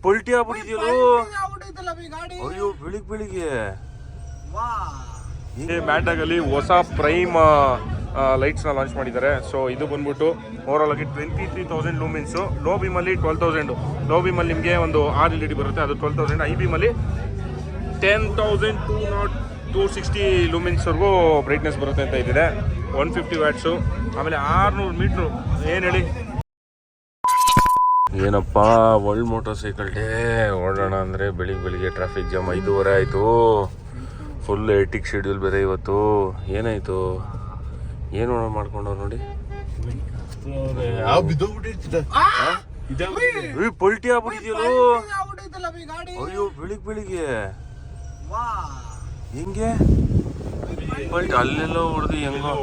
ಪಲ್ಟಿ ಆಗ್ಬಿಟ್ಟಿದ್ಯಲ್ಲೋ. ಅಯ್ಯೋ ಬೆಳಿಗ್ಗೆ ಮ್ಯಾಟಾಗಲ್ಲಿ ಹೊಸ ಪ್ರೈಮ್ ಲೈಟ್ಸ್ನ ಲಾಂಚ್ ಮಾಡಿದ್ದಾರೆ. ಸೊ ಇದು ಬಂದ್ಬಿಟ್ಟು ಓವರಾಲ್ ಆಗಿ 23,000 ಲೂಮಿನ್ಸು. ಲೋ ಬೀಮಲ್ಲಿ 12,000. ಲೋ ಬೀಮಲ್ಲಿ ನಿಮಗೆ ಒಂದು 6 LED ಬರುತ್ತೆ, ಅದು 12,000. ಐ ಬೀಮಲ್ಲಿ 10,260 ಲೂಮಿನ್ಸ್ವರೆಗೂ ಬ್ರೈಟ್ನೆಸ್ ಬರುತ್ತೆ ಅಂತ ಇದ್ದಿದೆ. 150 ವ್ಯಾಟ್ಸು. ಆಮೇಲೆ 600 ಮೀಟ್ರು. ಏನು ಹೇಳಿ ಏನಪ್ಪ ವರ್ಲ್ಡ್ ಮೋಟರ್ ಸೈಕಲ್ ಡೇ ಓಡೋಣ ಅಂದರೆ ಬೆಳಿಗ್ಗೆ ಟ್ರಾಫಿಕ್ ಜಾಮ್ 5:30 ಆಯಿತು. ಫುಲ್ ಏಟಿಕ್ ಶೆಡ್ಯೂಲ್ ಬೇರೆ ಇವತ್ತು. ಏನಾಯಿತು ಏನು ಮಾಡ್ಕೊಂಡವ್ರು ನೋಡಿ. ಪಲ್ಟಿ ಆಗ್ಬಿಟ್ಟಿದ್ಯಲ್ಲೋ. ಅಯ್ಯೋ ಬೆಳಿಗ್ಗೆ ಹೆಂಗೆ ಬಟ್ ಅಲ್ಲೆಲ್ಲ ಹೊಡೆದು ಹೆಂಗೋ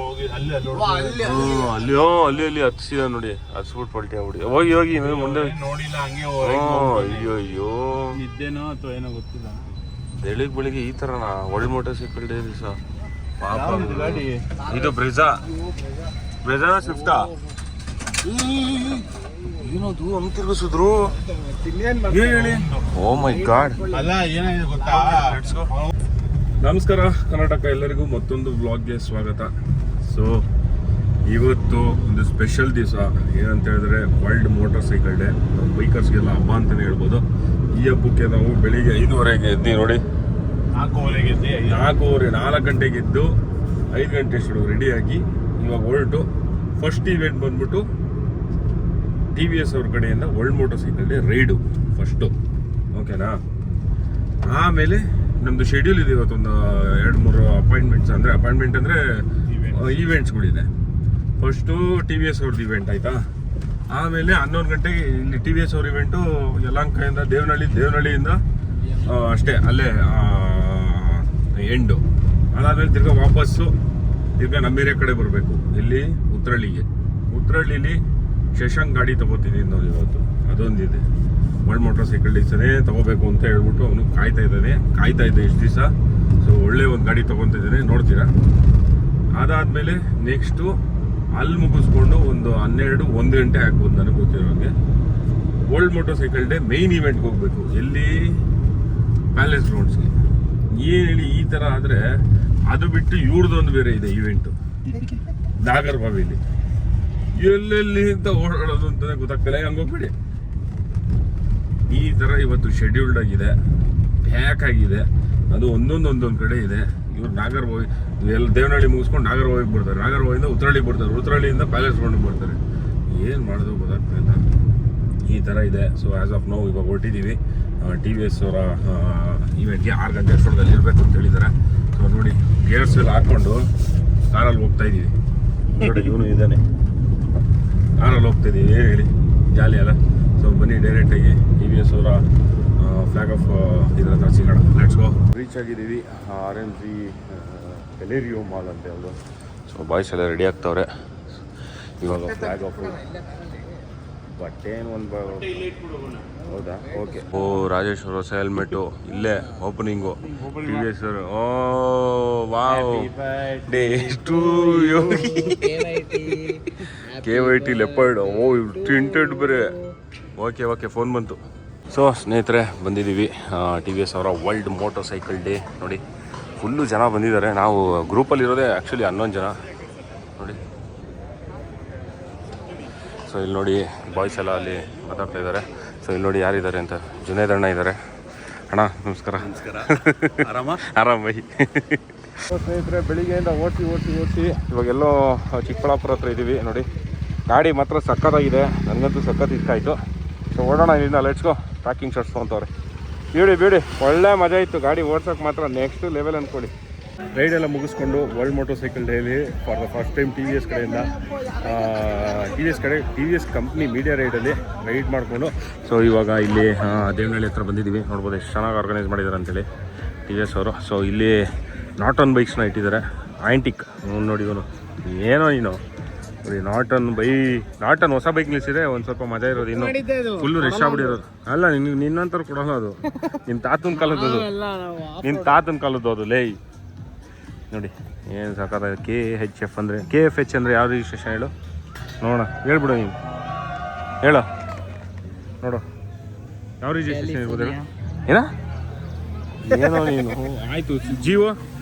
ಅಲ್ಲಿ ಹತ್ಸಿದ ನೋಡಿ. ಹತ್ಸ್ಬಿಟ್ಟು ಪಲ್ಟಿ ಆಗ್ಬಿಡಿ. ಹೋಗಿ ಮುಂದೆ ಅಯ್ಯೋ ನಿದ್ದೆನೋ ಅಥವಾ ಏನೋ ಗೊತ್ತಿಲ್ಲ. ಬೆಳಿಗ್ಗೆ ಈ ಥರನಾ ವರ್ಲ್ಡ್ ಮೋಟರ್ ಸೈಕಲ್ ಡೇ ದಿವಸ. ಇದು ಬ್ರೆಜಾನ ಸ್ವಿಫ್ಟಾ ಏನದು ಹಂಗೆ ತಿರ್ಗಿಸಿದ್ರು. ಹೇಳಿ. ಓ ಮೈ ಗಾಡ್. ಅಲ್ಲ ಏನಾಗಿದೆ ಗೊತ್ತಾ. ನಮಸ್ಕಾರ ಕರ್ನಾಟಕ, ಎಲ್ಲರಿಗೂ ಮತ್ತೊಂದು ವ್ಲಾಗ್ಗೆ ಸ್ವಾಗತ. ಸೊ ಇವತ್ತು ಒಂದು ಸ್ಪೆಷಲ್ ದಿವಸ. ಏನಂತ ಹೇಳಿದ್ರೆ ವರ್ಲ್ಡ್ ಮೋಟರ್ ಸೈಕಲ್ ಡೇ. ಬೈಕರ್ಸ್ಗೆಲ್ಲ ಹಬ್ಬ ಅಂತಲೇ ಹೇಳ್ಬೋದು. ಈ ಹಬ್ಬಕ್ಕೆ ನಾವು ಬೆಳಿಗ್ಗೆ 5:30ಗೆ ಎದ್ದು ನೋಡಿ. 4 ಗಂಟೆಗೆ ಎದ್ದು 5 ಗಂಟೆ ಅಷ್ಟು ರೆಡಿಯಾಗಿ ಇವಾಗ ಹೊರಟು ಫಸ್ಟ್ ಇವೆಂಟ್ ಬಂದ್ಬಿಟ್ಟು TVS ಅವ್ರ ಕಡೆಯಿಂದ world Motor Cycle day raid first. ಓಕೆನಾ. ಆಮೇಲೆ ನಮ್ಮದು ಶೆಡ್ಯೂಲ್ ಇದೆ ಇವತ್ತೊಂದು 2-3 ಅಪಾಯಿಂಟ್ಮೆಂಟ್ಸ್. ಅಂದರೆ ಅಪಾಯಿಂಟ್ಮೆಂಟ್ ಅಂದರೆ ಈವೆಂಟ್ಸ್ಗಳಿದೆ. ಫಸ್ಟು TVS ಅವ್ರದ್ದು ಇವೆಂಟ್ ಆಯಿತಾ. ಆಮೇಲೆ 11 ಗಂಟೆಗೆ ಇಲ್ಲಿ TVS ಅವ್ರ ಇವೆಂಟು ಯಲಹಂಕದಿಂದ ದೇವನಹಳ್ಳಿಯಿಂದ ಅಷ್ಟೇ ಅಲ್ಲೇ ಎಂಡು. ಅದಾದಮೇಲೆ ತಿರ್ಗಾ ವಾಪಸ್ಸು ತಿರ್ಗಾ ನಮ್ಮ ಏರಿಯಾ ಕಡೆ ಬರಬೇಕು. ಇಲ್ಲಿ ಉತ್ರಳ್ಳಿಲಿ ಶಶಾಂಕ್ ಗಾಡಿ ತೊಗೋತಿದ್ದೀನಿ ನಾವು ಇವತ್ತು. ಅದೊಂದಿದೆ ವರ್ಲ್ಡ್ ಮೋಟರ್ ಸೈಕಲ್ ಡೇಸನೇ ತೊಗೋಬೇಕು ಅಂತ ಹೇಳ್ಬಿಟ್ಟು ಅವನು ಕಾಯ್ತಾ ಇದ್ದೆ ಇಷ್ಟು ದಿವಸ. ಸೊ ಒಳ್ಳೆ ಒಂದು ಗಾಡಿ ತೊಗೊತಿದ್ದಾನೆ, ನೋಡ್ತೀರಾ. ಅದಾದಮೇಲೆ ನೆಕ್ಸ್ಟು ಅಲ್ಲಿ ಮುಗಿಸ್ಕೊಂಡು ಒಂದು 12-1 ಗಂಟೆ ಆಗ್ಬೋದು ನನಗೆ ಗೊತ್ತಿರೋಂಗೆ World Motor Cycle Day main ಇವೆಂಟ್ಗೆ ಹೋಗಬೇಕು. ಎಲ್ಲಿ? ಪ್ಯಾಲೇಸ್ ಗ್ರೌಂಡ್ಸ್ಗೆ. ಏನು ಹೇಳಿ ಈ ಥರ ಆದರೆ ಅದು ಬಿಟ್ಟು ಇವ್ರದ್ದೊಂದು ಬೇರೆ ಇದೆ ಇವೆಂಟು ನಾಗರಬಾವಿಲಿ. ಎಲ್ಲೆಲ್ಲಿ ಅಂತ ಓಡಾಡೋದು ಅಂತಲೇ ಗೊತ್ತಾಗ್ತಿಲ್ಲ. ಹಂಗೋಗ್ಬೇಡಿ. ಈ ಥರ ಇವತ್ತು ಶೆಡ್ಯೂಲ್ಡ್ ಆಗಿದೆ, ಪ್ಯಾಕ್ ಆಗಿದೆ. ಅದು ಒಂದೊಂದು ಕಡೆ ಇದೆ. ಇವ್ರು ನಾಗರಬಾವಿ ಎಲ್ಲ ದೇವನಹಳ್ಳಿ ಮುಗಿಸ್ಕೊಂಡು ನಾಗರಬಾವಿಗೆ ಬರ್ತಾರೆ, ನಾಗರಬಾವಿಯಿಂದ ಉತ್ರಳ್ಳಿಗೆ ಬರ್ತಾರೆ, ಉತ್ರಳ್ಳಿಯಿಂದ ಪ್ಯಾಲೇಸ್ ಗ್ರೌಂಡಿಗೆ ಬರ್ತಾರೆ. ಏನು ಮಾಡೋದು ಗೊತ್ತಾಗ್ತಿಲ್ಲ. ಈ ಥರ ಇದೆ. ಸೊ ಆ್ಯಸ್ ಆಫ್ ನಾವು ಇವಾಗ ಹೊರಟಿದ್ದೀವಿ TVS ಅವರ ಇವೆಂಟ್ಗೆ. 6 ಗಂಟೆ ಅಷ್ಟೊಳಗಲ್ಲಿ ಇರಬೇಕು ಅಂತ ಹೇಳಿದ್ದಾರೆ. ಸೊ ನೋಡಿ ಗೇರ್ಸ್ ಎಲ್ಲ ಹಾಕ್ಕೊಂಡು ಕಾರಲ್ಲಿ ಹೋಗ್ತಾ ಇದ್ದೀವಿ. ನೋಡಿ ಇವನು ಇದ್ದಾನೆ, ಕಾರಲ್ಲಿ ಹೋಗ್ತಾ ಇದ್ದೀವಿ. ಏನು ಹೇಳಿ ಜಾಲಿ ಅಲ್ಲ. ಸೊ ಬನ್ನಿ ಡೈರೆಕ್ಟಾಗಿ TVS ಅವರ ಫ್ಲಾಗ್ ಆಫ್ ಇದ್ರ ಹತ್ರ ಸಿಗೋಣ. Let's go. ರೀಚ್ ಆಗಿದ್ದೀವಿ RMG ಎಲೇರಿಯೋ ಮಾಲ್ ಅಂತ ಯಾವುದು. ಸೊ ಬಾಯ್ಸ್ ಎಲ್ಲ ರೆಡಿ ಆಗ್ತವ್ರೆ. ಇವಾಗ ಫ್ಲಾಗ್ ಆಫ್ ಬಟ್ಟೆ ಏನು ಒಂದು ಹೌದಾ. ಓಕೆ. ಓ ರಾಜೇಶ್ ಅವರು ಹೊಸ ಹೆಲ್ಮೆಟು ಇಲ್ಲೇ ಓಪನಿಂಗು TVS ಅವರು. Oh wow day two Yogi KYT leopard. Oh tinted ಬೇರೆ. ಓಕೆ ಫೋನ್ ಬಂತು. ಸೊ ಸ್ನೇಹಿತರೆ ಬಂದಿದ್ದೀವಿ TVS ಅವರ ವರ್ಲ್ಡ್ ಮೋಟರ್ ಸೈಕಲ್ ಡೇ. ನೋಡಿ ಫುಲ್ಲು ಜನ ಬಂದಿದ್ದಾರೆ. ನಾವು ಗ್ರೂಪಲ್ಲಿರೋದೇ ಆ್ಯಕ್ಚುಲಿ 11 ಜನ ನೋಡಿ. ಸೊ ಇಲ್ಲಿ ನೋಡಿ ಬಾಯ್ಸ್ ಎಲ್ಲ ಅಲ್ಲಿ ಮಾತಾಡ್ತಾ ಇದ್ದಾರೆ. ಸೊ ಇಲ್ಲಿ ನೋಡಿ ಯಾರಿದ್ದಾರೆ ಅಂತ. ಜುನೇದ್ ಅಣ್ಣ ಇದ್ದಾರೆ. ಅಣ್ಣ ನಮಸ್ಕಾರ. ಆರಾಮ್ ಬೈ. ಸ್ನೇಹಿತರೆ ಬೆಳಿಗ್ಗೆಯಿಂದ ಓಡಿಸಿ ಇವಾಗೆಲ್ಲೋ ಚಿಕ್ಕಬಳ್ಳಾಪುರ ಹತ್ರ ಇದ್ದೀವಿ. ನೋಡಿ ಗಾಡಿ ಮಾತ್ರ ಸಕ್ಕತ್ತಾಗಿದೆ, ನನಗಂತೂ ಸಖತ್ ಇಷ್ಟ ಆಯಿತು. ಸೊ ಓಡೋಣ ಇಲ್ಲಿಂದ. Let's go. ಪ್ಯಾಕಿಂಗ್ ಶರ್ಟ್ಸ್ ತೊಗೊಂತವ್ರೆ. ಬಿಡಿ ಒಳ್ಳೆ ಮಜಾ ಇತ್ತು ಗಾಡಿ ಓಡ್ಸೋಕೆ ಮಾತ್ರ. ನೆಕ್ಸ್ಟ್ ಲೆವೆಲ್ ಅಂದ್ಕೊಳ್ಳಿ. ರೈಡೆಲ್ಲ ಮುಗಿಸ್ಕೊಂಡು world Motor cycle daily for the first time TVS ಕಡೆಯಿಂದ TVS ಕಂಪ್ನಿ ಮೀಡಿಯಾ ರೈಡಲ್ಲಿ ರೈಡ್ ಮಾಡಿಕೊಂಡು ಸೊ ಇವಾಗ ಇಲ್ಲಿ ದೇವನಹಳ್ಳಿ ಹತ್ರ ಬಂದಿದ್ದೀವಿ. ನೋಡ್ಬೋದು ಎಷ್ಟು ಚೆನ್ನಾಗಿ ಆರ್ಗನೈಸ್ ಮಾಡಿದ್ದಾರೆ ಅಂತೇಳಿ TVS ಅವರು. ಸೊ ಇಲ್ಲಿ ನಾಟನ್ ಬೈಕ್ಸ್ನ ಇಟ್ಟಿದ್ದಾರೆ. ಆ್ಯಂಟಿಕ್ ನೋಡಿ ಇವನು ಏನೋ ನೀನು ನೋಡಿ ನಾಟನ್ ಹೊಸ ಬೈಕ್ ನಿಲ್ಸಿದ್ರೆ ಒಂದು ಸ್ವಲ್ಪ ಮಜಾ ಇರೋದು. ಇನ್ನು ಫುಲ್ಲು ರಶ್ ಆಗ್ಬಿಟ್ಟಿರೋದು. ಅಲ್ಲ ನಿನ್ನಂತರ ಕೊಡೋಲ್ಲ ಅದು. ನಿನ್ನ ತಾತನ ಕಾಲದ್ದು ಅದು ಲೇ. ನೋಡಿ ಏನು ಸಾಕಾದ KHF ಅಂದರೆ KFH ಅಂದರೆ ಯಾವ ರಿಜಿಸ್ಟ್ರೇಷನ್ ಹೇಳು ನೋಡೋಣ. ಹೇಳ್ಬಿಡು ನೀನು ಹೇಳು. ನೋಡು ಯಾವ ರಿಜಿಸ್ಟ್ರೇಷನ್ ಇರ್ಬೋದು ಹೇಳು? ಏನ ಏನೋ ನೀನು ಆಯಿತು ಜಿಯೋ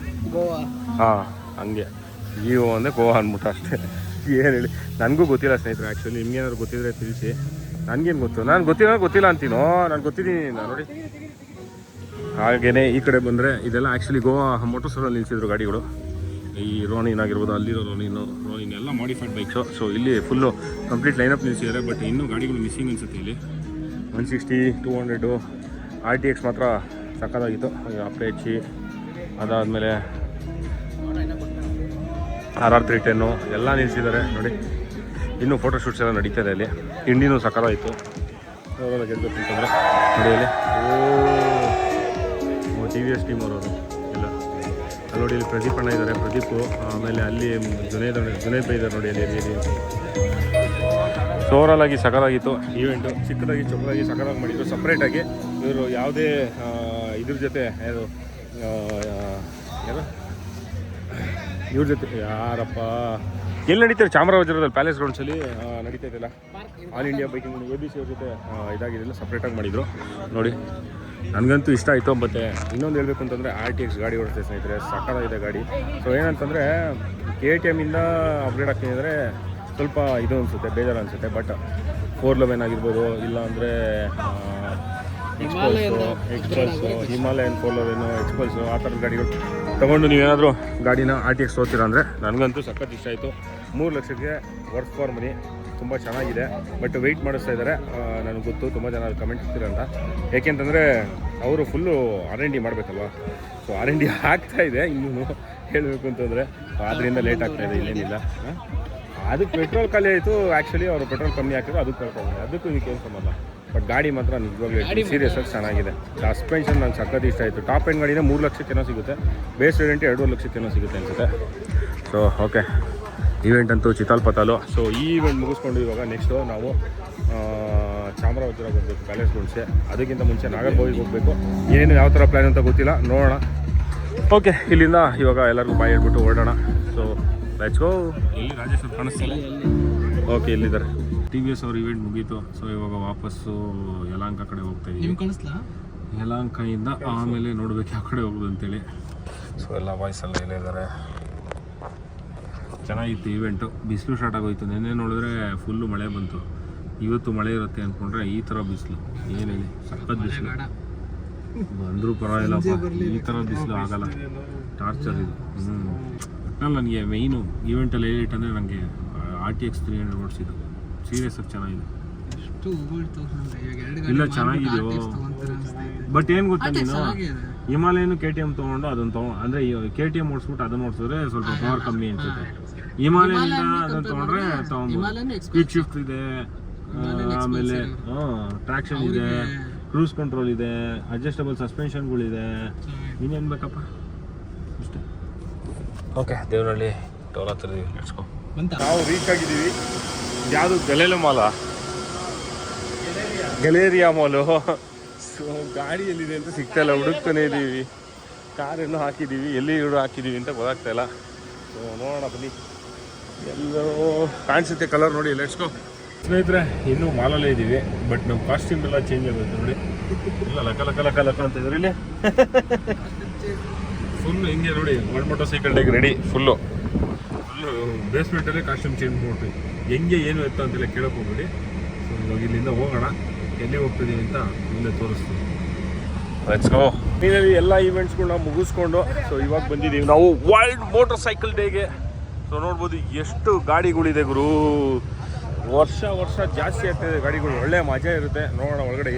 ಗೋವಾ. ಹಾಂ ಹಂಗೆ ಜಿಯೋ ಅಂದರೆ ಗೋವಾ ಅಂದ್ಬಿಟ್ಟು ಅಷ್ಟೇ. ಏನು ಹೇಳಿ ನನಗೂ ಗೊತ್ತಿಲ್ಲ ಸ್ನೇಹಿತರೆ. ಆ್ಯಕ್ಚುಲಿ ನಿಮ್ಗೇನಾದ್ರು ಗೊತ್ತಿದ್ರೆ ತಿಳಿಸಿ. ನನಗೇನು ಗೊತ್ತು, ನಾನು ಗೊತ್ತಿಲ್ಲ ಅಂತೀನೋ, ನಾನು ಗೊತ್ತಿದ್ದೀನಿ ನಾನು ನೋಡಿ. ಹಾಗೆಯೇ ಈ ಕಡೆ ಬಂದರೆ ಇದೆಲ್ಲ ಆ್ಯಕ್ಚುಲಿ ಗೋವಾ ಮೋಟರ್ ಶೋರಲ್ಲಿ ನಿಲ್ಲಿಸಿದ್ರು ಗಾಡಿಗಳು. ಈ ರೋನಿನ್ ಆಗಿರ್ಬೋದು, ಅಲ್ಲಿರೋ ರೋನಿನ್ ಎಲ್ಲ ಮಾಡಿಫೈಡ್ ಬೈಕ್ಸು. ಸೊ ಇಲ್ಲಿ ಫುಲ್ಲು ಕಂಪ್ಲೀಟ್ ಲೈನಪ್ ನಿಲ್ಲಿಸಿದ್ದಾರೆ. ಬಟ್ ಇನ್ನೂ ಗಾಡಿಗಳು ಮಿಸ್ಸಿಂಗ್ ಅನಿಸುತ್ತೆ ಇಲ್ಲಿ. 160, 200 RTX ಮಾತ್ರ ಸಕ್ಕತ್ತಾಗಿತ್ತು. ಅಪೇಚಿ ಅದಾದಮೇಲೆ RR 310 ಎಲ್ಲ ನಿಲ್ಲಿಸಿದ್ದಾರೆ ನೋಡಿ. ಇನ್ನೂ ಫೋಟೋ ಶೂಟ್ಸ್ ಎಲ್ಲ ನಡೀತದೆ ಅಲ್ಲಿ. ತಿಂಡಿನೂ ಸಕ್ಕತ್ತಾಯಿತು. ಗೆಲ್ಬೇಕು ಅಂತಂದರೆ ನೋಡಿ ಅಲ್ಲಿ TVS ಟೀಮ್ ಅವರವರು ಎಲ್ಲ ಅಲ್ಲಿ ನೋಡಿ. ಇಲ್ಲಿ ಪ್ರದೀಪ್ ಅಣ್ಣ ಇದ್ದಾರೆ, ಪ್ರದೀಪು. ಆಮೇಲೆ ಅಲ್ಲಿ ಜುನೇದ್ ಬೈ ಇದ್ದಾರೆ ನೋಡಿ ಅಲ್ಲಿ. ಓವರಾಲ್ ಆಗಿ ಸಕಲಾಗಿತ್ತು ಈವೆಂಟು. ಚಿಕ್ಕದಾಗಿ ಚೊಕ್ಕದಾಗಿ ಸಕಲಾಗಿ ಮಾಡಿದ್ರು. ಸಪ್ರೇಟಾಗಿ ಇವರು ಯಾವುದೇ ಇದ್ರ ಜೊತೆ ಯಾರು ಇವ್ರ ಜೊತೆ ಯಾರಪ್ಪ ಎಲ್ಲಿ ನಡೀತಾರೆ ಚಾಮರಾಜನಗರದಲ್ಲಿ ಪ್ಯಾಲೇಸ್ ಗ್ರೌಂಡ್ಸಲ್ಲಿ ನಡೀತಾ ಇದೆಯಲ್ಲ ಆಲ್ ಇಂಡಿಯಾ ಬೈಕಿಂಗ್ OBC ಅವ್ರ ಜೊತೆ ಇದಾಗಿರಲಿಲ್ಲ, ಸಪ್ರೇಟಾಗಿ ಮಾಡಿದರು ನೋಡಿ. ನನಗಂತೂ ಇಷ್ಟ ಆಯಿತು. ಮತ್ತು ಇನ್ನೊಂದು ಹೇಳಬೇಕು ಅಂತಂದರೆ RTX ಗಾಡಿ ಓಡಿಸ್ತೆ ಸ್ನೇಹಿತರೆ, ಸಕ್ಕತ್ತಾಗಿದೆ ಗಾಡಿ. ಸೊ ಏನಂತಂದರೆ KTM ಇಂದ ಅಪ್ಗ್ರೇಡ್ ಆಗ್ತೀನಿ ಅಂದರೆ ಸ್ವಲ್ಪ ಇದು ಅನಿಸುತ್ತೆ, ಬೇಜಾರು ಅನಿಸುತ್ತೆ. ಬಟ್ 411 ಆಗಿರ್ಬೋದು, ಇಲ್ಲಾಂದರೆ ಎಕ್ಸ್ಪಲ್ಸು, ಹಿಮಾಲಯನ್ 411, ಎಕ್ಸ್ಪಲ್ಸು, ಆ ಥರದ ಗಾಡಿಗಳು ತೊಗೊಂಡು ನೀವೇನಾದರೂ ಗಾಡಿನ RTX ತೊಗೋತೀರ ಅಂದರೆ ನನಗಂತೂ ಸಖತ್ ಇಷ್ಟ ಆಯಿತು. 3 ಲಕ್ಷಕ್ಕೆ ವರ್ತ್ ಫಾರ್ ಮನಿ, ತುಂಬ ಚೆನ್ನಾಗಿದೆ. ಬಟ್ ವೆಯ್ಟ್ ಮಾಡಿಸ್ತಾ ಇದ್ದಾರೆ. ನನಗೆ ಗೊತ್ತು ತುಂಬ ಜನ ಕಮೆಂಟ್ ಇರ್ತೀರಂತ. ಏಕೆಂತಂದರೆ ಅವರು ಫುಲ್ಲು R&D ಮಾಡಬೇಕಲ್ವ. ಸೊ R&D ಆಗ್ತಾಯಿದೆ ಇನ್ನೂ ಹೇಳಬೇಕು ಅಂತಂದರೆ, ಆದ್ದರಿಂದ ಲೇಟ್ ಆಗ್ತಾಯಿದೆ, ಇಲ್ಲೇನಿಲ್ಲ. ಅದಕ್ಕೆ ಪೆಟ್ರೋಲ್ ಖಾಲಿ ಆಯಿತು. ಆ್ಯಕ್ಚುಲಿ ಅವರು ಪೆಟ್ರೋಲ್ ಕಮ್ಮಿ ಹಾಕಿದ್ರು, ಅದಕ್ಕೆ ಕಳ್ಕೊಂಡ್ರೆ ಅದಕ್ಕೂ ಇದಕ್ಕೆ ಏನು ಸಂಬಂಧ. ಬಟ್ ಗಾಡಿ ಮಾತ್ರ ನಿಜವಾಗ್ಲೂ ಸೀರಿಯಸ್ ಆಗಿ ಚೆನ್ನಾಗಿದೆ. ಸಸ್ಪೆನ್ಷನ್ ನಂಗೆ ಸಖತ್ ಇಷ್ಟ ಆಯಿತು. ಟಾಪ್ ಎಂಡ್ ಗಾಡಿನ 3 ಲಕ್ಷಕ್ಕೇನೋ ಸಿಗುತ್ತೆ, ಬೇಸ್ ವೇರಿಯಂಟ್ 2 ಲಕ್ಷಕ್ಕೇನೋ ಸಿಗುತ್ತೆ ಅನಿಸುತ್ತೆ. ಸೊ ಓಕೆ, ಈವೆಂಟ್ ಅಂತೂ ಚಿತಾಲ್ಪತಾಲು. ಸೊ ಈ ಈವೆಂಟ್ ಮುಗಿಸ್ಕೊಂಡು ಇವಾಗ ನೆಕ್ಸ್ಟು ನಾವು ಚಾಮರಾಜನಗರ ಹೋಗಬೇಕು, ಪ್ಯಾಲೇಸ್ ಗ್ರೌಂಡ್ಸ್ಗೆ. ಅದಕ್ಕಿಂತ ಮುಂಚೆ ನಾಗರಬಾವಿಗೆ ಹೋಗಬೇಕು. ಏನು ಯಾವ ಥರ ಪ್ಲ್ಯಾನ್ ಅಂತ ಗೊತ್ತಿಲ್ಲ, ನೋಡೋಣ. ಓಕೆ, ಇಲ್ಲಿಂದ ಇವಾಗ ಎಲ್ಲರಿಗೂ ಬಾಯ್ ಹೇಳ್ಬಿಟ್ಟು ಹೊರಡೋಣ. So let's go. ಎಲ್ಲಿ ರಾಜೇಶ್ ಅವ್ರು ಕಾಣಿಸ್ತಿಲ್ಲ? ಓಕೆ, ಇಲ್ಲಿದ್ದಾರೆ. TVS ಅವ್ರ ಇವೆಂಟ್ ಮುಗೀತು. ಸೊ ಇವಾಗ ವಾಪಸ್ಸು ಯಲಹಂಕ ಕಡೆ ಹೋಗ್ತಾ ಇದ್ದೀವಿ. ಯಲಹಂಕದಿಂದ ಆಮೇಲೆ ನೋಡ್ಬೇಕು ಯಾವ ಕಡೆ ಹೋಗೋದು ಅಂತೇಳಿ. ಸೊ ಎಲ್ಲ ಬಾಯ್ಸ್ ಎಲ್ಲ ಇಲ್ಲೇ ಇದ್ದಾರೆ. ಚೆನ್ನಾಗಿತ್ತು ಈವೆಂಟು. ಬಿಸಿಲು ಸ್ಟಾರ್ಟ್ ಆಗೋಯ್ತು. ನೆನ್ನೆ ನೋಡಿದ್ರೆ ಫುಲ್ಲು ಮಳೆ ಬಂತು. ಇವತ್ತು ಮಳೆ ಇರುತ್ತೆ ಅಂದ್ಕೊಂಡ್ರೆ ಈ ಥರ ಬಿಸಿಲು. ಏನು ಹೇಳಿ, ಸಖತ್ ಬಿಸಿಲು. ಬಂದರೂ ಪರವಾಗಿಲ್ಲಪ್ಪ, ಈ ಥರ ಬಿಸಿಲು ಆಗಲ್ಲ. ಟಾರ್ಚರ್ ಇದು. ಒಟ್ನಲ್ಲಿ ನನಗೆ ಮೇಯ್ನು ಈವೆಂಟಲ್ಲಿ ಏಟ್ ಅಂದರೆ ನನಗೆ RTX 300 ಓಡಿಸಿದ್ದು ಸೀರಿಯಸ್ ಆಗಿ ಚೆನ್ನಾಗಿದೆ. ಇಲ್ಲ ಚೆನ್ನಾಗಿದೆಯೋ, ಬಟ್ ಏನು ಗೊತ್ತಾ ನೀನು, ಹಿಮಾಲಯನು KTM ತೊಗೊಂಡು ಅದನ್ನು ಅಂದರೆ KTM ಓಡಿಸ್ಬಿಟ್ಟು ಅದನ್ನು ಓಡಿಸಿದ್ರೆ ಸ್ವಲ್ಪ ಪವರ್ ಕಮ್ಮಿ ಅನ್ಸುತ್ತೆ. ಹಿಮಾಲಯನಿಂದ ಅದನ್ನು ತೊಗೊಂಡ್ರೆ ತೊಗೊಬೋದು. ಸ್ಪೀಡ್ ಶಿಫ್ಟ್ ಇದೆ, ಆಮೇಲೆ ಟ್ರ್ಯಾಕ್ಷನ್ ಇದೆ, ಕ್ರೂಸ್ ಕಂಟ್ರೋಲ್ ಇದೆ, ಅಡ್ಜಸ್ಟಬಲ್ ಸಸ್ಪೆನ್ಷನ್ಗಳಿದೆ. ಇನ್ನೇನು ಬೇಕಪ್ಪ ಅಷ್ಟೇ. ಓಕೆ, ದೇವನಹಳ್ಳಿ ಟೋಲ್ ಹತ್ತಿರದೀವಿ. ನೆಡ್ಸ್ಕೊ. ನಾವು ರೀಚ್ ಆಗಿದ್ದೀವಿ. ಯಾವುದು ಗಲೇರಿಯಾ ಮಾಲು. ಸೊ ಗಾಡಿ ಎಲ್ಲಿದೆ ಅಂತ ಸಿಗ್ತಾಯಿಲ್ಲ, ಹುಡುಕ್ತಾನೆ ಇದ್ದೀವಿ. ಕಾರನ್ನು ಹಾಕಿದ್ದೀವಿ, ಎಲ್ಲಿ ಹಾಕಿದ್ದೀವಿ ಅಂತ ಗೊತ್ತಾಗ್ತಾಯಿಲ್ಲ. ಸೊ ನೋಡೋಣ ಬನ್ನಿ. ಎಲ್ಲರೂ ಕಾಣಿಸುತ್ತೆ ಕಲರ್ ನೋಡಿ. ಲೆಟ್ಸ್ಕೋ ಸ್ನೇಹಿತರೆ, ಇನ್ನೂ ಮಾಲಲ್ಲೇ ಇದ್ದೀವಿ. ಬಟ್ ನಮ್ಮ ಕಾಸ್ಟ್ಯೂಮ್ ಎಲ್ಲ ಚೇಂಜ್ ಆಗುತ್ತೆ ನೋಡಿ. ಇಲ್ಲ ಲಕ ಅಂತ ಇದ್ರೆ ಇಲ್ಲಿ ಫುಲ್ ಹಿಂಗೆ ನೋಡಿ. ವರ್ಲ್ಡ್ ಮೋಟರ್ ಸೈಕಲ್ ಡೇಗೆ ರೆಡಿ. ಫುಲ್ಲು ಬೇಸ್ಮೆಂಟಲ್ಲೇ ಕಾಸ್ಟ್ಯೂಮ್ ಚೇಂಜ್ ಮಾಡ್ತೀವಿ. ಹೆಂಗೆ ಏನು ಎತ್ತ ಅಂತೆಲ್ಲ ಕೇಳಕ್ಕೆ ಹೋಗ್ಬೇಡಿ. ಸೊ ಇವಾಗ ಇಲ್ಲಿಂದ ಹೋಗೋಣ. ಎಲ್ಲಿ ಹೋಗ್ತಿದ್ದೀವಿ ಅಂತ ಮುಂದೆ ತೋರಿಸ್ತೀವಿ. Let's go. ನೀನಲ್ಲಿ ಎಲ್ಲ ಈವೆಂಟ್ಸ್ಗಳನ್ನ ಮುಗಿಸ್ಕೊಂಡು ಸೊ ಇವಾಗ ಬಂದಿದ್ದೀವಿ ನಾವು ವರ್ಲ್ಡ್ ಮೋಟರ್ ಸೈಕಲ್ ಡೇಗೆ. ಸೊ ನೋಡ್ಬೋದು ಎಷ್ಟು ಗಾಡಿಗಳಿದೆ ಗುರು. ವರ್ಷ ಜಾಸ್ತಿ ಆಗ್ತಾಯಿದೆ ಗಾಡಿಗಳು. ಒಳ್ಳೆ ಮಜಾ ಇರುತ್ತೆ. ನೋಡೋಣ ಒಳಗಡೆ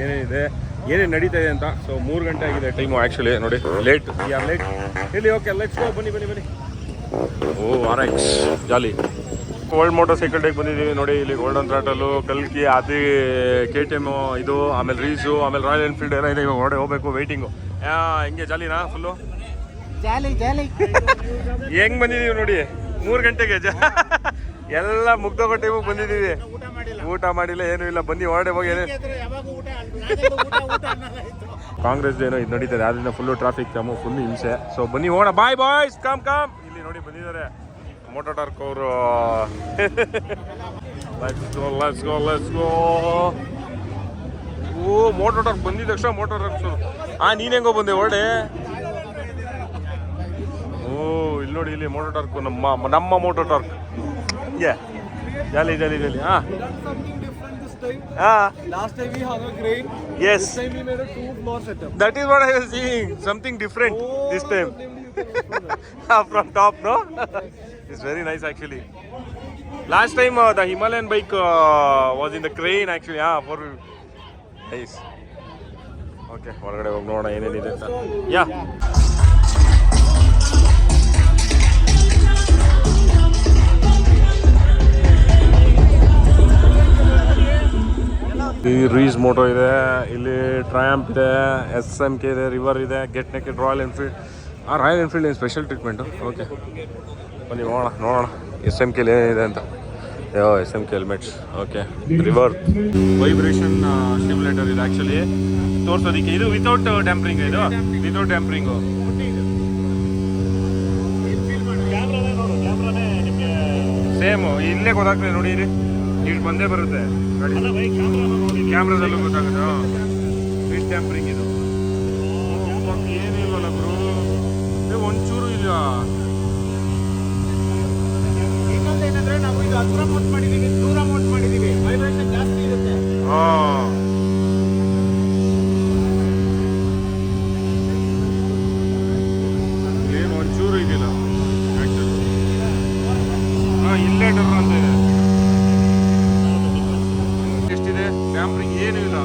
ಏನೇನು ನಡೀತಾ ಇದೆ ಅಂತ. ಸೊ 3 ಗಂಟೆ ಆಗಿದೆ ಟೈಮು. ಆ್ಯಕ್ಚುಲಿ ನೋಡಿ ಲೇಟ್ ಇಲ್ಲಿ. Okay, let's go. ಬನ್ನಿ. ಓ RX ಜಾಲಿ. ವರ್ಲ್ಡ್ ಮೋಟರ್ ಸೈಕಲ್ ಡೇಗೆ ಬಂದಿದ್ದೀವಿ ನೋಡಿ. ಇಲ್ಲಿ ಗೋಲ್ಡನ್ ಥ್ರಾಟಲು, ಕಲ್ಕಿ, ಆದಿ, KTM ಇದು, ಆಮೇಲೆ ರೀಸು, ಆಮೇಲೆ ರಾಯಲ್ ಎನ್ಫೀಲ್ಡ್ ಎಲ್ಲ ಇದೆ. ಇವಾಗ ಹೊರಡೆ ಹೋಗ್ಬೇಕು. ವೆಯ್ಟಿಂಗು. ಹಿಂಗೆ ಜಾಲಿನಾ ಫುಲ್ಲು? ಹೆಂಗೆ ಬಂದಿದ್ದೀವಿ ನೋಡಿ 3 ಗಂಟೆಗೆ. ಎಲ್ಲ ಮುಗ್ದೋಗೋ ಟೈಮಿಗೆ ಬಂದಿದ್ದೀವಿ. ಊಟ ಮಾಡಿಲ್ಲ, ಏನೂ ಇಲ್ಲ. ಬನ್ನಿ ಹೊರಡೆ ಹೋಗಿ. ಕಾಂಗ್ರೆಸ್ ಏನೋ ಇದು ನಡೀತದೆ, ಅದರಿಂದ ಫುಲ್ಲು ಟ್ರಾಫಿಕ್ ಜಾಮು, ಫುಲ್ ಹಿಂಸೆ. ಸೊ ಬನ್ನಿ ಹೋಗೋಣ. Bye boys, come. ಇಲ್ಲಿ ನೋಡಿ ಬಂದಿದ್ದಾರೆ ಮೋಟೋ ಟಾರ್ಕ್ ಅವರು. Let's go. Oh Motor Torque ಬಂದಿದ ತಕ್ಷಣ ಮೋಟರ್ ಟಾರ್ಕ್. ನೀನ್ ಹೆಂಗೋ ಬಂದೆ ಹೊರಡೆ. ಓ ಇಲ್ಲಿ ನೋಡಿ, ಇಲ್ಲಿ ಮೋಟರ್ ಟಾರ್ಕ್, ನಮ್ಮ motor torque. Jolly jolly jolly. Last time we hung a crane. Yes. This time we made a 2-floor setup. That is what I was seeing. Something different this time. From top, no? It's very nice actually. Last time the Himalayan bike was in the crane actually. For nice. Okay, ಹೊರಗಡೆ ಹೋಗಿ ನೋಡೋಣ ಏನೇನಿದೆ ಅಂತ. Yeah. ರೀಸ್ Moto ಇದೆ, ಇಲ್ಲಿ ಟ್ರಯಾಂಪ್ ಇದೆ, SMK ಇದೆ, river ಇದೆ, get naked, royal Enfield. Royal Enfield ಏನು ಸ್ಪೆಷಲ್ ಟ್ರೀಟ್ಮೆಂಟು. ಓಕೆ ಬನ್ನಿ ನೋಡೋಣ SMK ಏನಿದೆ ಅಂತ. SMK helmets. Okay river vibration stimulator ಇದೆ ಆ್ಯಕ್ಚುಲಿ ತೋರಿಸೋದಕ್ಕೆ. ಇದು ವಿತೌಟ್ ಟ್ಯಾಂಪರಿಂಗ್, ಇದು ವಿತೌಟ್ ಟ್ಯಾಂಪರಿಂಗು. ಸೇಮು ಇಲ್ಲೇ ಗೊತ್ತಾಗ್ತದೆ ನೋಡಿ, ಇಲ್ಲಿ ಬಂದೇ ಬರುತ್ತೆ ಕ್ಯಾಮ್ರಾದಲ್ಲೂ ಗೊತ್ತಾಗುತ್ತೆ. ವಿತ್ ಟ್ಯಾಂಪರಿಂಗ್ ಇದು. ಏನಿಲ್ವಲ್ಲ ಬ್ರೋ, ಒಂಚೂರು ಇಲ್ಲ. ಇನ್ನೊಂದೇನಂದ್ರೆ ನಾವು ಇದು ಹತ್ರ ಮೌಂಟ್ ಮಾಡಿದೀವಿ, ದೂರ ಮೌಂಟ್ ಮಾಡಿದೀವಿ, ವೈಬ್ರೇಷನ್ ಜಾಸ್ತಿ ಇರುತ್ತೆ. ಏನು ಒಂಚೂರು ಇದಿಲ್ಲ ಆ್ಯಕ್ಚುಲಿ. ಇಲ್ಲೇ ಡರ್ ಅಂತ ಇದೆ. ಎಷ್ಟಿದೆ ಟ್ಯಾಂಪರಿಂಗ್, ಏನೂ ಇಲ್ಲ.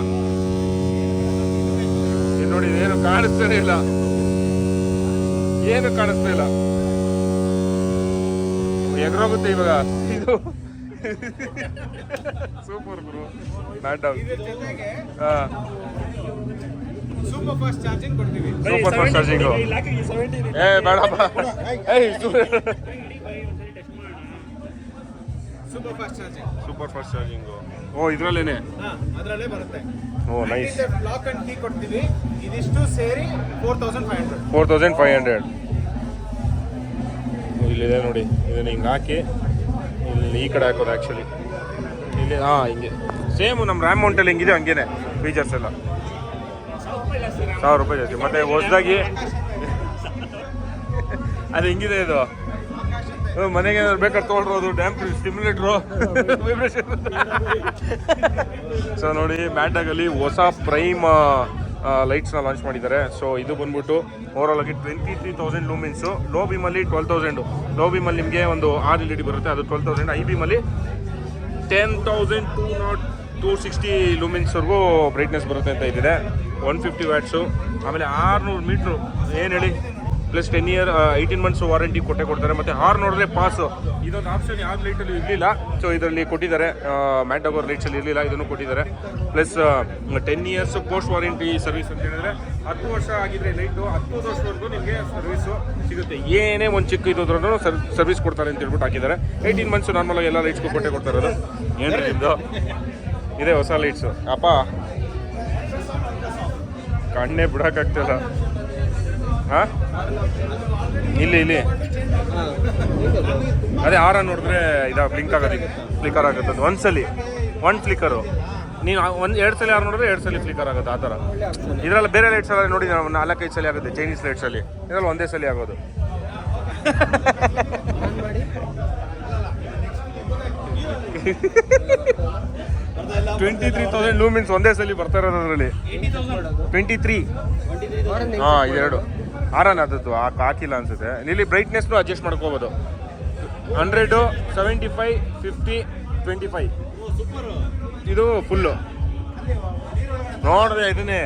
ಇದು ನೋಡಿ, ಏನು ಕಾಣಿಸ್ತಾನೆ ಇಲ್ಲ, ಏನು ಕಾಣಿಸ್ತಾ ಇಲ್ಲ. ಎಗರೋಗುತ್ತೆ ಇವಾಗ ಇದು. Super bro, mat out. Super fast charging ಕೊಡ್ತೀವಿ. Super fast charging. ಬೇಡಪ್ಪ. Super fast charging. Super fast charging. Oh ಇದರಲ್ಲೇನೆ. ಅದರಲ್ಲೇ ಬರುತ್ತೆ. Oh nice. Lock and key ಕೊಡ್ತೀವಿ. ಇದಿಷ್ಟು ಸೇರಿ 4500. 4500. ಇಲ್ಲಿದೆ ನೋಡಿ, ಇದನ್ನ ಹಿಂಗೆ ಹಾಕಿ ಇಲ್ಲಿ ಈ ಕಡೆ ಹಾಕೋದು ಆ್ಯಕ್ಚುಲಿ. ಇಲ್ಲಿ ಹಿಂಗೆ ಸೇಮು ನಮ್ಮ ರ್ಯಾಮ್ ಮೌಂಟಲ್ಲಿ ಹೆಂಗಿದೆ ಹಂಗೇನೆ ಫೀಚರ್ಸ್ ಎಲ್ಲ. 1000 ರೂಪಾಯಿ ಜಾಸ್ತಿ. ಮತ್ತೆ ಹೊಸದಾಗಿ ಅದು ಹೆಂಗಿದೆ ಇದು, ಮನೆಗೆ ಏನಾದ್ರು ಬೇಕಾದ್ರೆ ತೊಗೊಳ್ರೋದು ಡ್ಯಾಮ್ ಸ್ಟಿಮ್ಯುಲೇಟ್ರು ವೈಬ್ರೇಷನ್. ಸೊ ನೋಡಿ, ಮ್ಯಾಟಾಗಲ್ಲಿ ಹೊಸ ಪ್ರೈಮ್ ಲೈಟ್ಸ್ನ ಲಾಂಚ್ ಮಾಡಿದ್ದಾರೆ. ಸೊ ಇದು ಬಂದ್ಬಿಟ್ಟು ಓವರಾಲ್ ಆಗಿ 23,000 ಲೂಮಿನ್ಸು. ಲೋ ಬೀಮಲ್ಲಿ 12,000. ಲೋ ಬೀಮಲ್ಲಿ ನಿಮಗೆ ಒಂದು 6 LED ಬರುತ್ತೆ, ಅದು 12,000. ಐ ಬೀಮಲ್ಲಿ 10,260 ಲೂಮಿನ್ಸ್ವರೆಗೂ ಬ್ರೈಟ್ನೆಸ್ ಬರುತ್ತೆ ಅಂತ ಇದ್ದಿದೆ. 150 ವ್ಯಾಟ್ಸು. ಆಮೇಲೆ 600 ಮೀಟ್ರು ಏನು ಹೇಳಿ, ಪ್ಲಸ್ 10 ಇಯರ್ 18 ಮಂತ್ಸ್ ವಾರಂಟಿ ಕೊಡ್ತಾರೆ. ಮತ್ತು ಹಾರ್ ನೋಡಿದ್ರೆ ಪಾಸು, ಇದೊಂದು ಆಪ್ಷನ್ ಯಾವ ಲೈಟಲ್ಲಿ ಇರಲಿಲ್ಲ. ಸೊ ಇದರಲ್ಲಿ ಕೊಟ್ಟಿದ್ದಾರೆ, ಮ್ಯಾಟಾಗೋರ್ ಲೈಟ್ಸಲ್ಲಿ ಇರಲಿಲ್ಲ, ಇದನ್ನು ಕೊಟ್ಟಿದ್ದಾರೆ. Plus 10 years post warranty service ಅಂತ ಹೇಳಿದ್ರೆ 10 ವರ್ಷ ಆಗಿದ್ರೆ ಲೈಟು 10 ವರ್ಷವರೆಗೂ ನಿಮಗೆ ಸರ್ವಿಸು ಸಿಗುತ್ತೆ. ಏನೇ ಒಂದು ಚಿಕ್ಕ ಇದ್ರೂ ಸರ್ವಿಸ್ ಕೊಡ್ತಾರೆ ಅಂತ ಹೇಳ್ಬಿಟ್ಟು ಹಾಕಿದ್ದಾರೆ. 18 ಮಂತ್ಸು ನಾರ್ಮಲಾಗಿ ಎಲ್ಲ ಲೈಟ್ಸ್ಗೂ ಕೊಡ್ತಾ ಇರೋದು. ಏನ್ರಿ ನಿಮ್ಮದು ಇದೇ ಹೊಸ ಲೈಟ್ಸು. ಅಪ್ಪ ಕಣ್ಣೇ ಬಿಡೋಕ್ಕಾಗ್ತಿಲ್ಲ. ಇಲ್ಲಿ ಅದೇ ಆರ ನೋಡಿದ್ರೆ ಬ್ಲಿಂಕ್ ಆಗೋದು, ಫ್ಲಿಕರ್ ಆಗುತ್ತೆ. ಒಂದ್ಸಲಿ ಒಂದು ಫ್ಲಿಕರು. ನೀನು 2 ಸಲ ಆರು ನೋಡಿದ್ರೆ 2 ಸಲ ಫ್ಲಿಕರ್ ಆಗುತ್ತೆ ಆ ಥರ. ಇದರಲ್ಲಿ ಬೇರೆ ಲೈಟ್ಸ್ ಎಲ್ಲ ನೋಡಿ 4-5 ಸಲ ಆಗುತ್ತೆ ಚೈನೀಸ್ ಲೈಟ್ಸಲ್ಲಿ. ಇದರಲ್ಲಿ ಒಂದೇ ಸಲ ಆಗೋದು. 23,000 ಲೂಮಿನ್ಸ್ ಒಂದೇ ಸಲ ಬರ್ತಾ ಇರೋದು ಅದರಲ್ಲಿ. 23. ಇದೆರಡು ಆರನ್ ಅದದ್ದು ಹಾಕಿಲ್ಲ ಅನ್ಸುತ್ತೆ. ಇಲ್ಲಿ ಬ್ರೈಟ್ನೆಸ್ನು ಅಡ್ಜಸ್ಟ್ ಮಾಡ್ಕೋಬೋದು. 100, 75, 50, 25. ಇದು ಫುಲ್ಲು ನೋಡಿದ್ರೆ ಇದನ್ನೇ.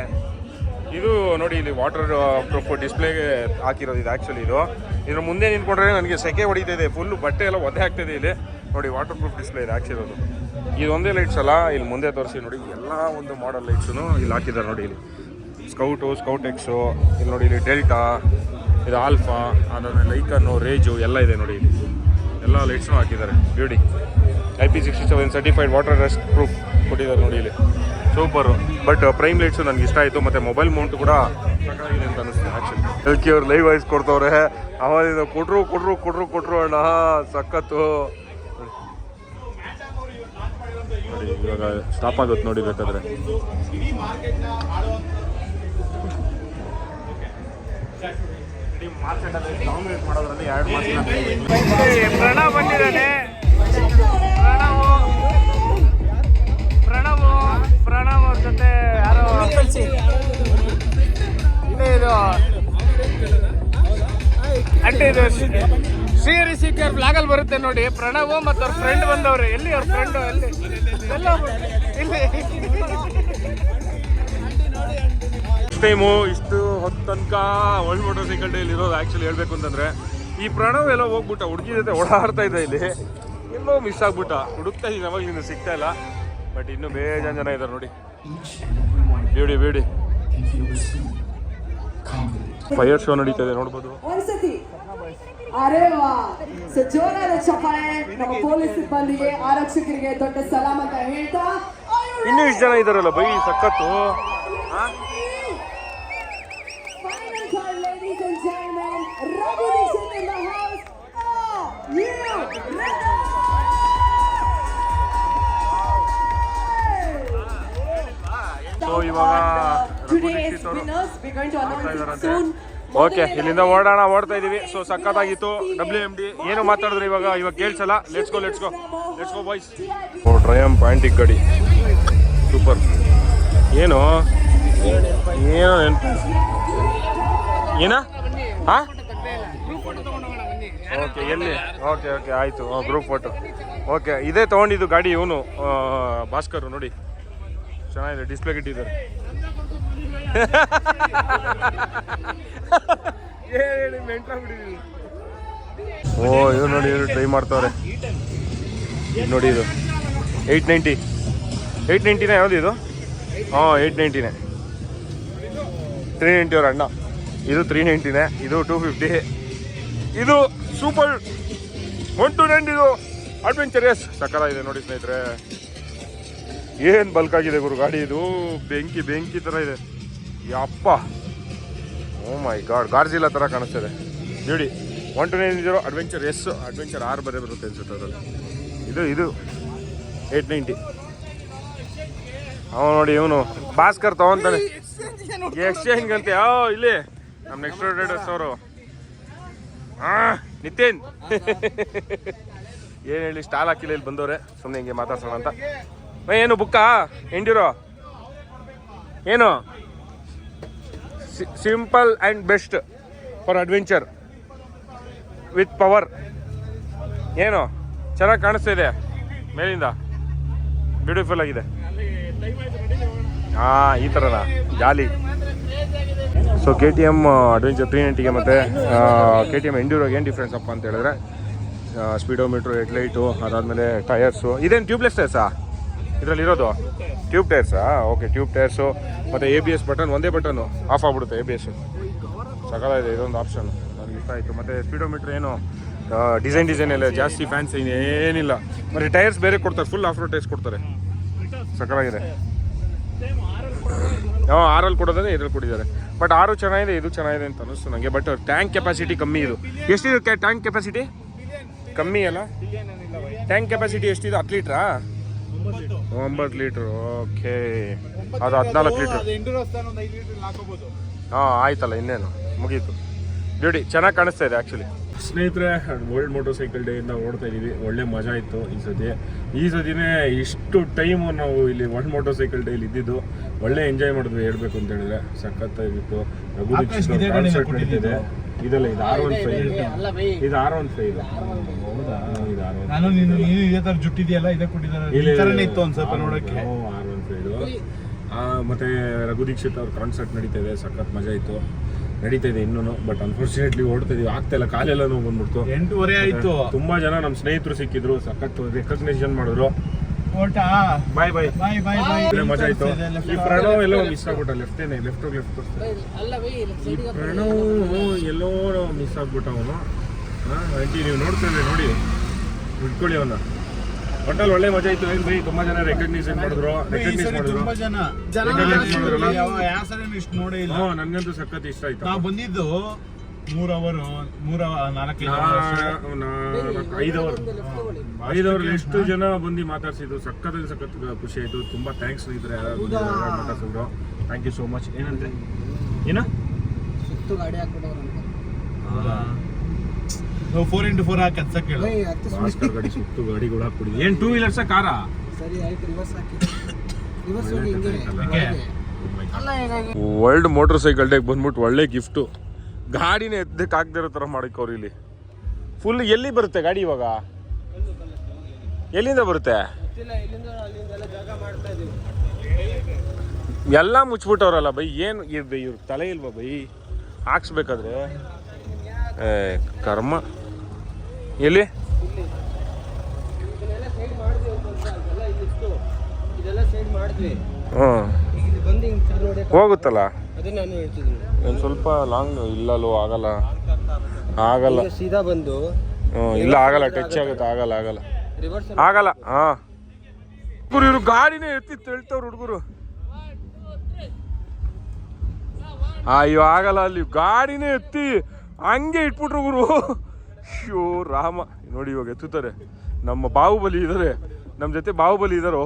ಇದು ನೋಡಿ, ಇಲ್ಲಿ ವಾಟರ್ ಪ್ರೂಫ್ ಡಿಸ್ಪ್ಲೇಗೆ ಹಾಕಿರೋದು ಇದು ಆ್ಯಕ್ಚುಲಿ. ಇದ್ರ ಮುಂದೆ ನಿಂತ್ಕೊಂಡ್ರೆ ನನಗೆ ಸೆಕೆ ಹೊಡಿತಾ ಇದೆ, ಫುಲ್ಲು ಬಟ್ಟೆ ಎಲ್ಲ ಒದ್ದೆ ಆಗ್ತಿದೆ. ಇಲ್ಲಿ ನೋಡಿ, ವಾಟರ್ ಪ್ರೂಫ್ ಡಿಸ್ಪ್ಲೇ ಇದೆ ಹಾಕ್ಸಿರೋದು. ಇದು ಒಂದೇ ಲೈಟ್ಸ್ ಅಲ್ಲ, ಇಲ್ಲಿ ಮುಂದೆ ತೋರಿಸಿ ನೋಡಿ, ಎಲ್ಲ ಒಂದು ಮಾಡಲ್ ಲೈಟ್ಸು ಇಲ್ಲಿ ಹಾಕಿದ್ದಾರೆ ನೋಡಿ. ಇಲ್ಲಿ ಸ್ಕೌಟ್ ಎಕ್ಸು, ಇಲ್ಲಿ ನೋಡಿ, ಇಲ್ಲಿ ಡೆಲ್ಟಾ, ಇದು ಆಲ್ಫಾ, ಅದಾದ್ಮೇಲೆ ಲೈಕನ್ನು, ರೇಜು ಎಲ್ಲ ಇದೆ ನೋಡಿ. ಇಲ್ಲಿ ಎಲ್ಲ ಲೈಟ್ಸ್ನೂ ಹಾಕಿದ್ದಾರೆ. Beauty IP67 certified water rest proof ಕೊಟ್ಟಿದ್ದಾರೆ ನೋಡಿ ಇಲ್ಲಿ. ಸೂಪರು. ಬಟ್ ಪ್ರೈಮ್ ಲೈಟ್ಸು ನನಗೆ ಇಷ್ಟ ಆಯಿತು. ಮತ್ತು ಮೊಬೈಲ್ ಮೌಂಟ್ ಕೂಡ ಚೆನ್ನಾಗಿದೆ ಅಂತ ಅನಿಸ್ತು ಆ್ಯಕ್ಚುಲಿ. LK ಅವ್ರು ಲೈವ್ ವಾಯ್ಸ್ ಕೊಡ್ತವ್ರೆ. ಅವಾಗಿಂದ ಕೊಟ್ರು ಅಣ್ಣ, ಸಖತ್ತು. ನೋಡಿ ಇವಾಗ ಸ್ಟಾಪ್ ಆಗುತ್ತೆ ನೋಡಿ ಬೇಕಾದ್ರೆ. ಇಡೀ ಮಾರ್ಕೆಟ್ ನ ಆಳುವಂತ ಪ್ರಣವ್ ಬಂದಿದ್ದಾನೆ. ಪ್ರಣವ್ ಅವ್ರ ಜೊತೆ ಯಾರೋ ಇದು ಅಂಟೆ ಇದು ಶ್ರೀ ಋಷಿಕರ್ ಬ್ಲಾಗಲ್ಲಿ ಬರುತ್ತೆ ನೋಡಿ. ಪ್ರಣವ್ ಮತ್ತು ಅವ್ರ ಫ್ರೆಂಡ್ ಬಂದವ್ರೆ. ಎಲ್ಲಿ ಅವ್ರ ಫ್ರೆಂಡು? ಎಲ್ಲಿ ಎಲ್ಲ ಇಲ್ಲಿ ಟೈಮು ಇಷ್ಟು ಹೊತ್ತು ತನಕ ವರ್ಲ್ಡ್ ಮೋಟರ್ ಸೈಕಲ್ ಡೇ ಇರೋದು. ಆ್ಯಕ್ಚುಲಿ ಹೇಳ್ಬೇಕು ಅಂತಂದರೆ ಈ ಪ್ರಣವ್ ಎಲ್ಲ ಹೋಗ್ಬಿಟ್ಟ, ಹುಡುಗಿ ಜೊತೆ ಓಡಾಡ್ತಾ ಇದ್ದ. ಇಲ್ಲಿ ಎಲ್ಲೋ ಮಿಸ್ ಆಗ್ಬಿಟ್ಟ, ಹುಡುಕ್ತಾ ಇದ್ದೀನಿ, ನಮಗೆ ಇನ್ನು ಸಿಗ್ತಾ ಇಲ್ಲ. ಬಟ್ ಇನ್ನೂ ಬೇಜಾನ್ ಜನ ಇದ್ದಾರೆ ನೋಡಿ. ಬೇಡಿ ಫೈರ್ ಶೋ ನಡೀತಾ ಇದೆ, ನೋಡ್ಬೋದು. ಒಂದ್ಸತಿ ಅರೆ ವಾ ಸೊ ಜೋರಾದ ಚಪ್ಪಾಳೆ ನಮ್ಮ ಪೊಲೀಸ್ ಸಿಬ್ಬಂದಿಗೆ, ಆರಕ್ಷಕರಿಗೆ ದೊಡ್ಡ ಸಲಾಮ್ ಅಂತ ಹೇಳ್ತಾ ಇನ್ನೂ ಇಷ್ಟು ಜನ ಇದಾರಲ್ಲ ಬೈ, ಸಖತ್ತು. Final call ladies and gentlemen, Raghu Dixit in the house. So ಇವಾಗ today's winners we're going to announce it soon. Okay, ಇಲ್ಲಿಂದ ಓಡ್ತಾ ಇದೀವಿ. ಸೊ ಸಖತ್ತಾಗಿತ್ತು. WMD ಏನು ಮಾತಾಡಿದ್ರು ಇವಾಗ ಕೇಳಿಸಲ್ಲ. Let's go boys. Triumph antique ಗಾಡಿ ಸೂಪರ್. ಏನೋ ಹಾ ಓಕೆ, ಎಲ್ಲಿ? ಓಕೆ ಆಯಿತು, ಗ್ರೂಪ್ ಫೋಟೋ. ಓಕೆ, ಇದೇ ತೊಗೊಂಡಿದ್ದು ಗಾಡಿ. ಇವನು ಭಾಸ್ಕರ್ ನೋಡಿ, ಚೆನ್ನಾಗಿದೆ, ಡಿಸ್ಪ್ಲೇ ಇಟ್ಟಿದ್ದಾರೆ. ಓ ಇವ್ರು ನೋಡಿ, ಇವರು ಟ್ರೈ ಮಾಡ್ತಾವ್ರೆ ನೋಡಿ. ಇದು 890 ಯಾವುದು ಇದು? 890 390 ಅವ್ರ ಅಣ್ಣ. ಇದು 390, ಇದು 250. ಇದು ಸೂಪರ್ 129. ಇದು ಅಡ್ವೆಂಚರಸ್ ಸಕ್ಕತ್ತಾಗಿದೆ ನೋಡಿ ಸ್ನೇಹಿತರೆ. ಏನು ಬಲ್ಕ್ ಆಗಿದೆ ಗುರು ಗಾಡಿ. ಇದು ಬೆಂಕಿ ಥರ ಇದೆ. ಯಪ್ಪ, ಓ ಮೈ ಗಾಡ್, ಗಾರ್ಜಿಲ್ಲ ಥರ ಕಾಣಿಸ್ತಿದೆ. ನೋಡಿ 129 ಅಡ್ವೆಂಚರ್ R ಬರುತ್ತೆ ಅನ್ಸುತ್ತೆ ಅದರಲ್ಲಿ. ಇದು 890. ಅವನು ನೋಡಿ, ಇವನು ಭಾಸ್ಕರ್ ತಗೊಂತಾನೆ ಎಕ್ಸ್ಚೇಂಜ್ ಅಂತೆ. ಇಲ್ಲಿ ನಮ್ಮ ನೆಕ್ಸ್ಟ್ ರೈಡರ್ಸ್ ಅವರು ನಿತಿನ್ ಏನು ಹೇಳಿ ಸ್ಟಾಲ್ ಹಾಕಿಲ್ಲ, ಇಲ್ಲಿ ಬಂದವ್ರೆ. ಸುಮ್ಮನೆ ಹಿಂಗೆ ಮಾತಾಡ್ಸೋಣ ಅಂತ. ಏನು ಬುಕ್ಕಾ ಎಂಡಿರೋ? ಏನು simple and best for adventure with power. ಏನು ಚೆನ್ನಾಗಿ ಕಾಣಿಸ್ತಾ ಇದೆ ಮೇಲಿಂದ, ಬ್ಯೂಟಿಫುಲ್ ಆಗಿದೆ. ಈ ಥರನಾ ಜಾಲಿ. ಸೊ KTM ಅಡ್ವೆಂಚರ್ 390ಗೆ ಮತ್ತು KTM ಎಂಡ್ಯೂರೋಗೆ ಏನು ಡಿಫ್ರೆನ್ಸ್ ಅಪ್ಪ ಅಂತ ಹೇಳಿದ್ರೆ, ಸ್ಪೀಡೋಮೀಟ್ರು, ಹೆಡ್ಲೈಟು, ಅದಾದಮೇಲೆ ಟಯರ್ಸು. ಇದೇನು ಟ್ಯೂಬ್ಲೆಸ್ ಟೈರ್ಸಾ ಇದರಲ್ಲಿರೋದು? ಟ್ಯೂಬ್ ಟೈರ್ಸಾ? ಓಕೆ, ಟ್ಯೂಬ್ ಟೈರ್ಸು ಮತ್ತು ABS ಬಟನ್, ಒಂದೇ ಬಟನ್ನು ಆಫ್ ಆಗ್ಬಿಡುತ್ತೆ ABS. ಸಕಾಲಿದೆ, ಇದೊಂದು ಆಪ್ಷನ್ ನನಗೆ ಇಷ್ಟ ಆಯಿತು. ಮತ್ತು ಸ್ಪೀಡೋಮೀಟ್ರ್ ಏನು ಡಿಸೈನ್ ಎಲ್ಲ ಜಾಸ್ತಿ ಫ್ಯಾನ್ಸಿ ಏನಿಲ್ಲ. ಮತ್ತು ಟೈರ್ಸ್ ಬೇರೆ ಕೊಡ್ತಾರೆ, ಫುಲ್ ಆಫ್ ರೋಡ್ ಟೈರ್ಸ್ ಕೊಡ್ತಾರೆ. ಸಕಾಲಾಗಿದೆ. ಆರಲ್ಲಿ ಕೊಡೋದೇ ಇದ್ರಲ್ಲಿ ಕೊಟ್ಟಿದ್ದಾರೆ. ಬಟ್ 6 ಚೆನ್ನಾಗಿದೆ, ಇದು ಚೆನ್ನಾಗಿದೆ ಅಂತ ಅನ್ನಿಸ್ತು ನನಗೆ. ಬಟ್ ಟ್ಯಾಂಕ್ ಕೆಪಾಸಿಟಿ ಕಮ್ಮಿ. ಇದು ಎಷ್ಟಿದೆ ಟ್ಯಾಂಕ್ ಕೆಪಾಸಿಟಿ? ಕಮ್ಮಿ ಅಲ್ಲ? ಟ್ಯಾಂಕ್ ಕೆಪಾಸಿಟಿ ಎಷ್ಟಿದೆ? 10 ಲೀಟ್ರಾ? 9 ಲೀಟ್ರು. ಓಕೆ, ಅದು 14 ಲೀಟ್ರ್. ಆಯ್ತಲ್ಲ, ಇನ್ನೇನು ಮುಗೀತು. ನೋಡಿ ಚೆನ್ನಾಗಿ ಕಾಣಿಸ್ತಾ ಇದೆ ಆ್ಯಕ್ಚುಲಿ. ಸ್ನೇಹಿತರೆ, ವರ್ಲ್ಡ್ ಮೋಟರ್ ಸೈಕಲ್ ಡೇ ಇಂದ ಓಡ್ತಾ ಇದ್ದೀವಿ. ಒಳ್ಳೆ ಮಜಾ ಇತ್ತು ಈ ಸತಿನೇ. ಇಷ್ಟು ಟೈಮು ನಾವು ಇಲ್ಲಿ ವರ್ಲ್ಡ್ ಮೋಟರ್ ಸೈಕಲ್ ಡೇಲಿ ಇದ್ದಿದ್ದು ಒಳ್ಳೆ ಎಂಜಾಯ್ ಮಾಡಿದ್ವಿ. ಹೇಳ್ಬೇಕು ಅಂತ ಹೇಳಿದ್ರೆ ಸಖತ್ತಾಗಿತ್ತು. ರಘು ದೀಕ್ಷಿತ್ ಕಾನ್ಸರ್ಟ್ ನಡೀತಿದೆ. ಇದೆಲ್ಲ ಇದು R15. ಇದು R15. ನಾನು ನೀನು ಇದೇ ತರ ಜುಟ್ಟಿದೆಯಲ್ಲ, ಇದೇ ಕೊಟ್ಟಿದ್ದಾರೆ ಇತ್ತು ಒಂದು ಸ್ವಲ್ಪ ನೋಡಕ್ಕೆ. R15 ಮತ್ತೆ ರಘು ದೀಕ್ಷಿತ್ ಅವ್ರ ಕಾನ್ಸರ್ಟ್ ನಡೀತಿದೆ. ಸಖತ್ ಮಜಾ ಇತ್ತು. ನಡೀತಾ ಇದೆ ಇನ್ನೂ. ಬಟ್ ಅನ್ಫಾರ್ಚುನೇಟ್ಲಿ ಓಡ್ತಾ ಇದೀವಿ, ಆಗ್ತಾ ಇಲ್ಲ. ಕಾಲೆಲ್ಲ ನೋವು ಬಂದ್ಬಿಡ್ತು. 8:30 ಆಯ್ತು. ತುಂಬಾ ಜನ ನಮ್ಮ ಸ್ನೇಹಿತರು ಸಿಕ್ಕಿದ್ರು, ಸಖತ್ ರೆಕಗ್ನೇಷನ್ ಮಾಡಿದ್ರು. ಬಾಯ್ ಮಜಾ ಆಯ್ತು. ಈ ಪ್ರಣವ್ ಎಲ್ಲೋ ಮಿಸ್ ಆಗ್ಬಿಟ್ಟ. ಲೆಫ್ಟ್ ಈ ಪ್ರಣವ್ ಎಲ್ಲೋ ಮಿಸ್ ಆಗ್ಬಿಟ್ಟ ಅವನು. ಆಂಟಿ ನೀವು ನೋಡ್ತಿದ್ರೆ ನೋಡಿ, ಇಟ್ಕೊಳ್ಳಿ ಅವನ್ನ. ಒಟ್ಟಲ್ಲಿ ಒಳ್ಳೆ ಮಜಾ ಇತ್ತು. ಏನ್ ಬೈ, ತುಂಬಾ ಜನ ರೆಕಗ್ನಿಷನ್ ಮಾಡಿದ್ರು. ನನ್ಗಂತೂ ಸಖತ್ ಇಷ್ಟ ಆಯ್ತು. ನಾವು ಬಂದಿದ್ದು 3 ಅವರ್ 4-5 5 ಅವರ್ ಎಷ್ಟು ಜನ ಬಂದು ಮಾತಾಡ್ಸಿದ್ರು. ಸಖತ್ ಖುಷಿ ಆಯ್ತು. ತುಂಬಾ ಥ್ಯಾಂಕ್ಸ್ ಸ್ನೇಹಿತರೆ ಮಾತಾಡ್ಸಿದ್ರು. Thank you so much. ಏನಂದ್ರೆ ಏನ ಸುತ್ತು ಗಾಡಿ ಹಾಕ್ಬಿಟ್ಟವ್ರು 4x4 ಹಾಕಿ ಹತ್ಸಕ್ಕೆ ಹೇಳು. ಭಾಸ್ಕರ್ ಗಾಡಿ ಸುತ್ತು ಗಾಡಿಗಳು ಹಾಕ್ಬಿಡಿ. ಏನ್ 2 ವೀಲರ್ಸ ಕಾರಾ? ಸರಿ ಆಯ್ತು, ರಿವರ್ಸ್ ಹಾಕಿ ರಿವರ್ಸ್ ಹೋಗಿ ಹಿಂಗೆ ವರ್ಲ್ಡ್ ಮೋಟರ್ ಸೈಕಲ್ ಡೇಗೆ ಬಂದ್ಬಿಟ್ಟು ಒಳ್ಳೆ ಗಿಫ್ಟು. ಗಾಡಿನೇ ಎದ್ದಕ್ಕೆ ಆಗದಿರೋ ಥರ ಮಾಡಿಕೋರು ಇಲ್ಲಿ. ಫುಲ್ ಎಲ್ಲಿ ಬರುತ್ತೆ ಗಾಡಿ ಇವಾಗ? ಎಲ್ಲಿಂದ ಬರುತ್ತೆ? ಎಲ್ಲ ಮುಚ್ಚಿಬಿಟ್ಟವ್ರಲ್ಲ ಬೈ. ಏನು ಇವ್ರ ತಲೆ ಇಲ್ವಾ ಬೈ ಹಾಕ್ಸ್ಬೇಕಾದ್ರೆ? ಕರ್ಮ. ಎಲ್ಲಿ ಹೋಗುತ್ತಲ್ಲ ಒಂದು ಸ್ವಲ್ಪ ಲಾಂಗ್. ಇಲ್ಲಲ್ಲೋ ಆಗಲ್ಲ ಸೀದಾ ಬಂದು ಇಲ್ಲ ಆಗಲ್ಲ. ಟಚ್ ಆಗುತ್ತೆ. ಆಗಲ್ಲ ಹಾ ಇವ್ರು ಗಾಡಿನೇ ಎತ್ತಿ ತಳ್ತವ್ರು ಹುಡುಗರು. ಅಯ್ಯೋ ಆಗಲ್ಲ. ಅಲ್ಲಿ ಗಾಡಿನೇ ಎತ್ತಿ ಹಂಗೆ ಇಟ್ಬಿಟ್ರು ಗುರು. ಶೋ ರಾಮ ನೋಡಿ ಇವಾಗ ಎತ್ತುತ್ತಾರೆ. ನಮ್ಮ ಬಾಹುಬಲಿ ಇದಾರೆ, ನಮ್ಮ ಜೊತೆ ಬಾಹುಬಲಿ ಇದಾರೋ.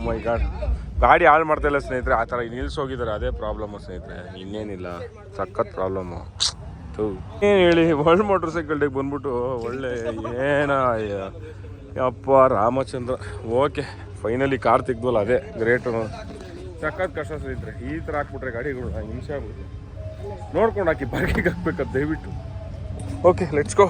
ಮೈ ಗಾಡ್ ಗಾಡಿ ಹಾಳು ಮಾಡ್ತಾ ಇಲ್ಲ ಸ್ನೇಹಿತರೆ. ಆ ಥರ ನಿಲ್ಸೋಗಿದ್ದಾರೆ. ಅದೇ ಪ್ರಾಬ್ಲಮ್ಮು ಸ್ನೇಹಿತರೆ, ಇನ್ನೇನಿಲ್ಲ. ಸಖತ್ ಪ್ರಾಬ್ಲಮ್ಮು. ಏನು ಹೇಳಿ, ವರ್ಲ್ಡ್ ಮೋಟರ್ ಸೈಕಲ್ ಡೇಗೆ ಬಂದ್ಬಿಟ್ಟು ಒಳ್ಳೆ ಏನ ಅಪ್ಪ ರಾಮಚಂದ್ರ. ಓಕೆ ಫೈನಲಿ ಕಾರ್ ತೆಗ್ದ್ವಲ್ಲ, ಅದೇ ಗ್ರೇಟು. ಸಖತ್ ಕಷ್ಟ ಸ್ನೇಹಿತರೆ. ಈ ಥರ ಹಾಕ್ಬಿಟ್ರೆ ಗಾಡಿಗಳು ಹಿಂಸೆ ಆಗ್ಬಿಟ್ಟು ನೋಡ್ಕೊಂಡು ಹಾಕಿ ಪಾರ್ಕಿಂಗ್ ಹಾಕ್ಬೇಕಂತ ದಯವಿಟ್ಟು. Okay let's go.